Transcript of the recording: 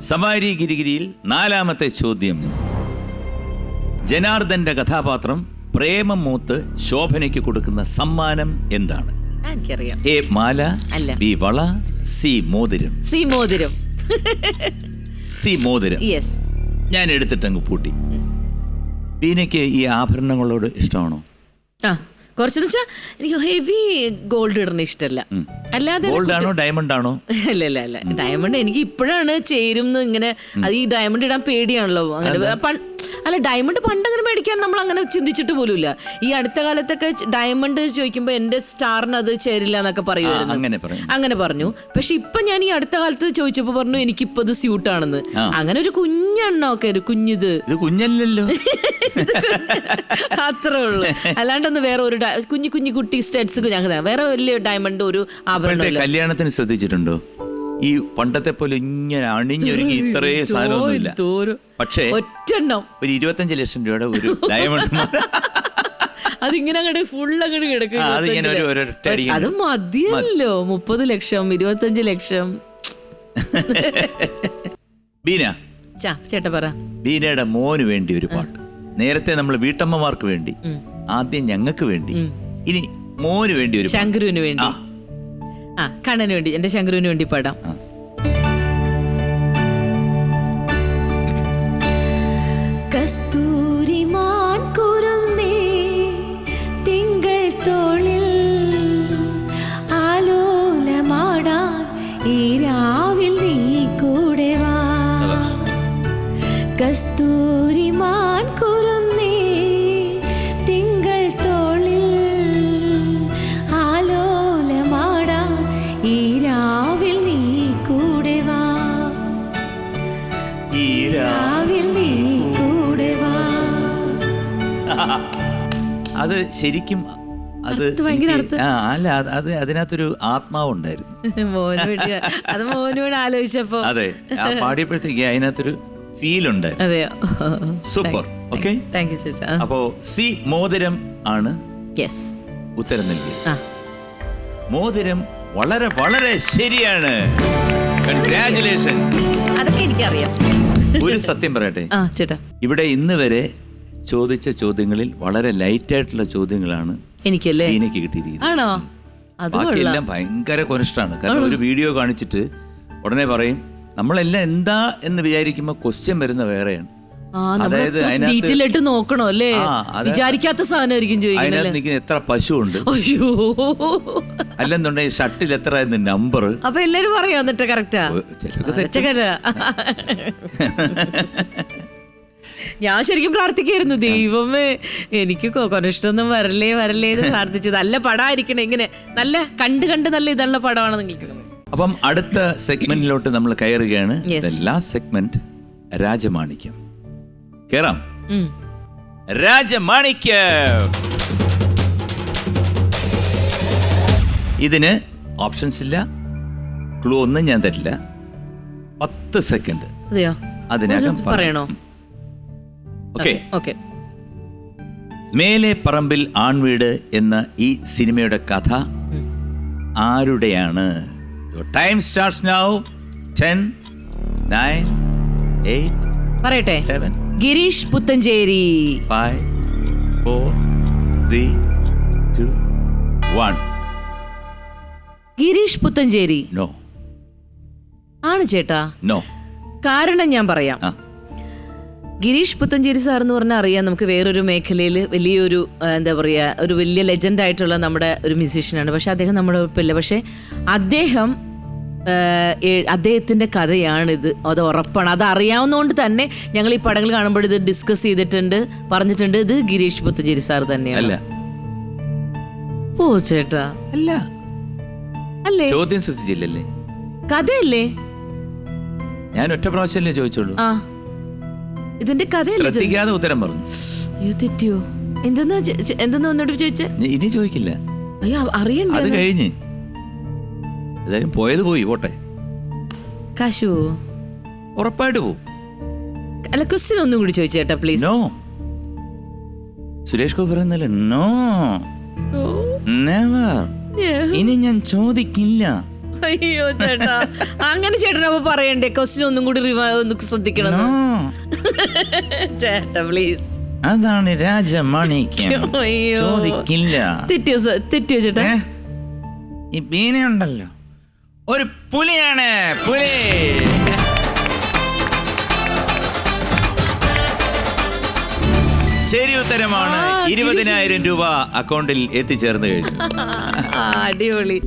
സവാരി ഗിരിഗിരിയിൽ 4ാമത്തെ ചോദ്യം. ജനാർദ്ദന്റെ കഥാപാത്രം പ്രേമം മൂത്ത് ശോഭനയ്ക്ക് കൊടുക്കുന്ന സമ്മാനം എന്താണ്? എനിക്കറിയാം. എ മാല, ബി വള, സി മോതിരം. സി മോതിരം. യെസ്. ഞാൻ എടുത്തിട്ടങ്ങ് പൂട്ടി. ബീനയ്ക്ക് ഈ ആഭരണങ്ങളോട് ഇഷ്ടമാണോ? കുറച്ചെന്ന് വെച്ചാൽ എനിക്ക് ഹെവി ഗോൾഡ് ഇടുന്ന ഇഷ്ടമല്ല. അല്ലാതെ ഗോൾഡ് ആണോ ഡയമണ്ട് ആണോ? അല്ല ഡയമണ്ട് എനിക്ക് ഇപ്പോഴാണ് ചേരും ഇങ്ങനെ. അത് ഈ ഡയമണ്ട് ഇടാൻ പേടിയാണല്ലോ. അങ്ങനെ അല്ല, ഡയമണ്ട് പണ്ടങ്ങനെ മേടിക്കാൻ നമ്മൾ അങ്ങനെ ചിന്തിച്ചിട്ട് പോലുമില്ല. ഈ അടുത്ത കാലത്തൊക്കെ ഡയമണ്ട് ചോദിക്കുമ്പോൾ എന്റെ സ്റ്റാറിന് അത് ചേരില്ല എന്നൊക്കെ പറയുമായിരുന്നു. അങ്ങനെ പറഞ്ഞു. പക്ഷെ ഇപ്പൊ ഞാൻ ഈ അടുത്ത കാലത്ത് ചോദിച്ചപ്പോ പറഞ്ഞു എനിക്കിപ്പോ ഇത് സ്യൂട്ടാണെന്ന്. അങ്ങനെ ഒരു കുഞ്ഞെണ്ണൊക്കെ ഒരു കുഞ്ഞിത് കുഞ്ഞല്ലോ അത്രേ ഉള്ളു. അല്ലാണ്ടൊന്ന് വേറെ ഒരു കുഞ്ഞു കുഞ്ഞു കുട്ടി സ്റ്റഡ്സ് ഞങ്ങൾ വേറെ വലിയ ഡയമണ്ട് ഒരു ആഭരണം. കല്യാണത്തിന് ശ്രദ്ധിച്ചിട്ടുണ്ടോ? ഈ പണ്ടത്തെ പോലെ ഇങ്ങനെ അണിഞ്ഞൊരുങ്ങി ഇത്രയും സാധനമൊന്നുമില്ല. പക്ഷേ ഒറ്റെണ്ണം ഒരു 25 ലക്ഷം രൂപയുടെ ഒരു ഡയമണ്ട് അതിങ്ങനെ അങ്ങോട്ട് ഫുൾ അങ്ങോട്ട് കിടക്കും. അത് മതിയല്ലോ. 30 ലക്ഷം 25 ലക്ഷം. ബീന ചേട്ടാ പറ. ബീനയുടെ മോന് വേണ്ടി ഒരു പാട്ട്. നേരത്തെ നമ്മൾ വീട്ടമ്മമാർക്ക് വേണ്ടി, ആദ്യം ഞങ്ങൾക്ക് വേണ്ടി, ഇനി മോന് വേണ്ടി ഒരു ശങ്കുരുവിന് വേണ്ടി, കണ്ണന് വേണ്ടി, എന്റെ ശങ്കുരുവിന് വേണ്ടി പാടാം. കസ്തൂരിമാൻ കുരുന്നേ തിങ്കൾ തോളിൽ ആലോലമാടാൻ ഈ രാവിൽ നീ കൂടെ വാ. കസ്തൂരിമാൻ കുരുന്നേ തിങ്കൾ തോളിൽ ആലോലമാടാൻ ഈ രാവിൽ നീ കൂടെ വാ. ഈ രാവിൽ നീ കൂടെ വാ. അത് ശരിക്കും അത് അല്ല, അത് അതിനകത്തൊരു ആത്മാവുണ്ടായിരുന്നു. അത് മോനോട് ആലോചിച്ചപ്പോ അതെ, പാടിയപ്പോഴത്തേക്ക് അതിനകത്തൊരു ഫീൽ ഉണ്ടായിരുന്നു. അതെയോ? സൂപ്പർ. ഓക്കെ, താങ്ക് യു ചേട്ടാ. അപ്പോ സി മോതിരം ആണ് ഉത്തരം നൽകിയത്. മോതിരം വളരെ വളരെ ശരിയാണ്. കൺഗ്രാറ്റുലേഷൻ. അതൊക്കെ എനിക്കറിയാം. ഒരു സത്യം പറയട്ടെ ചേട്ടാ, ഇവിടെ ഇന്ന് വരെ ചോദിച്ച ചോദ്യങ്ങളിൽ വളരെ ലൈറ്റ് ആയിട്ടുള്ള ചോദ്യങ്ങളാണ് എനിക്കല്ലേ എനിക്ക് കിട്ടിയിരിക്കുന്നത്. ബാക്കിയെല്ലാം ഭയങ്കര കൊനിഷ്ടാണ്. കാരണം ഒരു വീഡിയോ കാണിച്ചിട്ട് ഉടനെ പറയും നമ്മളെല്ലാം എന്താ എന്ന് വിചാരിക്കുമ്പോ ക്വസ്റ്റ്യൻ വരുന്ന വേറെയാണ്. അതായത് അതിനകത്ത് നോക്കണോ അല്ലേ, വിചാരിക്കാത്ത സാധനമായിരിക്കും ചോദിക്കുന്നത്. അതിനകത്ത് നിൽക്കുന്ന എത്ര പശു ഉണ്ട്, അല്ലെന്നുണ്ടെങ്കിൽ ഷട്ടിൽ എത്ര നമ്പർ. അപ്പൊ എല്ലാരും പറയാ എന്നിട്ട് കറക്റ്റാ. ഞാൻ ശരിക്കും പ്രാർത്ഥിക്കായിരുന്നു, ദൈവമേ എനിക്ക് കൊനിഷ്ടൊന്നും വരല്ലേ എന്ന് പ്രാർത്ഥിച്ചത്. നല്ല പടമായിരിക്കണേ, ഇങ്ങനെ നല്ല കണ്ട് നല്ല ഇതുള്ള പടമാണ് നിങ്ങൾക്ക്. അപ്പം അടുത്ത സെഗ്മെന്റിലോട്ട് നമ്മൾ കയറുകയാണ്. Last segment Rajamanikyam. കേറാം. രാജമാണിക്യം. ഇതിന് ഓപ്ഷൻസ് ഇല്ല, ക്ലൂ ഒന്നും ഞാൻ തരില്ല. 10 സെക്കൻഡ് അതിനകം പറയണോ? ഓക്കെ. മേലെ പറമ്പിൽ ആൺവീട് എന്ന ഈ സിനിമയുടെ കഥ ആരുടെയാണ്? Time starts now. 10 9 8 പറയട്ടെ. 7 ഗിരീഷ് പുത്തഞ്ചേരി. 5 4 3 2 1. ഗിരീഷ് പുത്തഞ്ചേരി. നോ. ആണ് ചേട്ടാ. നോ. കാരണം ഞാൻ പറയാം. ഗിരീഷ് പുത്തഞ്ചേരി സാർ എന്ന് പറഞ്ഞാൽ അറിയാം, നമുക്ക് വേറൊരു മേഖലയിൽ വലിയൊരു എന്താ പറയുക, ഒരു വലിയ ലെജൻഡ് ആയിട്ടുള്ള നമ്മുടെ ഒരു മ്യൂസീഷ്യനാണ്. പക്ഷെ അദ്ദേഹം നമ്മുടെ ഒപ്പില്ല. പക്ഷെ അദ്ദേഹത്തിന്റെ കഥയാണിത്, അത് ഉറപ്പാണ്. അത് അറിയാവുന്നതുകൊണ്ട് തന്നെ ഞങ്ങൾ ഈ പടങ്ങൾ കാണുമ്പോൾ ഇത് ഡിസ്കസ് ചെയ്തിട്ടുണ്ട്, പറഞ്ഞിട്ടുണ്ട്. ഇത് ഗിരീഷ് പുത്തഞ്ചേരി സാർ തന്നെയാണ്. ഓ ചേട്ടാ, അല്ല അല്ലേ? ചോദ്യം ശ്രദ്ധിച്ചില്ലല്ലേ? കഥയല്ലേ? ഞാൻ ഒറ്റ പ്രാവശ്യമല്ലേ ചോദിച്ചോളൂ. ഇതിന്റെ കഥ ശ്രദ്ധിക്കാതെ ഉത്തരം പറഞ്ഞു. തെറ്റിയോ? എന്തെന്നാ ഒന്നോട് ചോദിച്ചേ? ഇനി ചോദിക്കില്ല. അയ്യോ, അറിയണ്ട. അത് കഴിഞ്ഞ് ഏതായാലും പോയത് പോയി, പോട്ടെ. കാശു ഉറപ്പായിട്ട് പോവും. അല്ല, ക്വസ്റ്റ്യൻ ഒന്നും കൂടി ചോദിച്ചേട്ടാ പ്ലീസ്. നോ. സുരേഷ് ഗോപി പറയുന്നല്ലേ? No, never. ഇനി ഞാൻ ചോദിക്കില്ല. അയ്യോ ചേട്ടാ, അങ്ങനെ ചേട്ടനപ്പൊ പറയണ്ടേ? ക്വസ്റ്റ്യൻ ഒന്നും കൂടി ഒന്ന് ശ്രദ്ധിക്കണം ചേട്ടാ പ്ലീസ്. അതാണ് രാജമാണിക്യം. ചോദിക്കില്ല. തെറ്റിയോ ചേട്ടാ? ഈ ബീനയുണ്ടല്ലോ ഒരു പുലിയാണ്, പുലി. ശരി ഉത്തരമാണ്. 20,000 രൂപ അക്കൗണ്ടിൽ എത്തിച്ചേർന്ന് കഴിഞ്ഞു. അടിപൊളി.